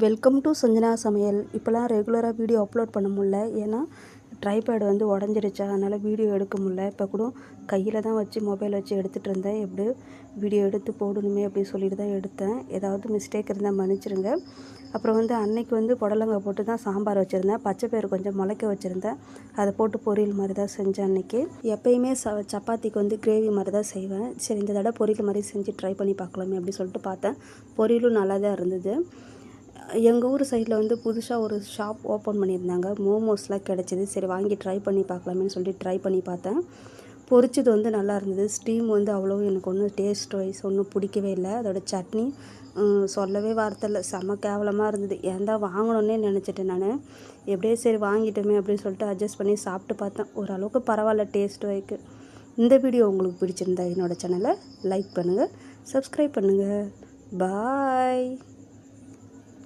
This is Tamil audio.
வெல்கம் டு சஞ்சனா சமையல். இப்போலாம் ரெகுலராக வீடியோ அப்லோட் பண்ண முடியல. ஏன்னா ட்ரைபேட் வந்து உடஞ்சிருச்சா, அதனால் வீடியோ எடுக்க முடியல. இப்போ கூட கையில் தான் வச்சு மொபைல் வச்சு எடுத்துகிட்டு இருந்தேன். எப்படியோ வீடியோ எடுத்து போடணுமே அப்படின்னு சொல்லிட்டு தான் எடுத்தேன். ஏதாவது மிஸ்டேக் இருந்தால் மன்னிச்சிருங்க. அப்புறம் வந்து அன்னைக்கு வந்து புடலங்காய் போட்டு தான் சாம்பார் வச்சுருந்தேன். பச்சை பயிறு கொஞ்சம் முளைக்க வச்சுருந்தேன். அதை போட்டு பொரியல் மாதிரி தான் செஞ்சேன் அன்றைக்கி. எப்போயுமே சப்பாத்திக்கு வந்து கிரேவி மாதிரி தான் செய்வேன். சரி, இந்த தடவை பொரியல் மாதிரி செஞ்சு ட்ரை பண்ணி பார்க்கலாமே அப்படின்னு சொல்லிட்டு பார்த்தேன். பொரியலும் நல்லா தான் இருந்தது. எங்கள் ஊர் சைடில் வந்து புதுசாக ஒரு ஷாப் ஓப்பன் பண்ணியிருந்தாங்க. மோமோஸ்லாம் கிடச்சிது. சரி, வாங்கி ட்ரை பண்ணி பார்க்கலாமேன்னு சொல்லிட்டு ட்ரை பண்ணி பார்த்தேன். பொரிச்சது வந்து நல்லா இருந்தது. ஸ்டீம் வந்து அவ்வளோ எனக்கு ஒன்றும் டேஸ்ட் வைஸ் ஒன்றும் பிடிக்கவே இல்லை. அதோட சட்னி சொல்லவே வார்த்தை இல்லை, செம்ம கேவலமாக இருந்தது. ஏன் தான் வாங்கணுன்னே நினச்சிட்டேன் நான். எப்படியே சரி வாங்கிட்டோமே அப்படின்னு சொல்லிட்டு அட்ஜஸ்ட் பண்ணி சாப்பிட்டு பார்த்தேன். ஓரளவுக்கு பரவாயில்ல டேஸ்ட் வைக்கு. இந்த வீடியோ உங்களுக்கு பிடிச்சிருந்தா என்னோடய சேனலை லைக் பண்ணுங்கள், சப்ஸ்கிரைப் பண்ணுங்கள். பாய்.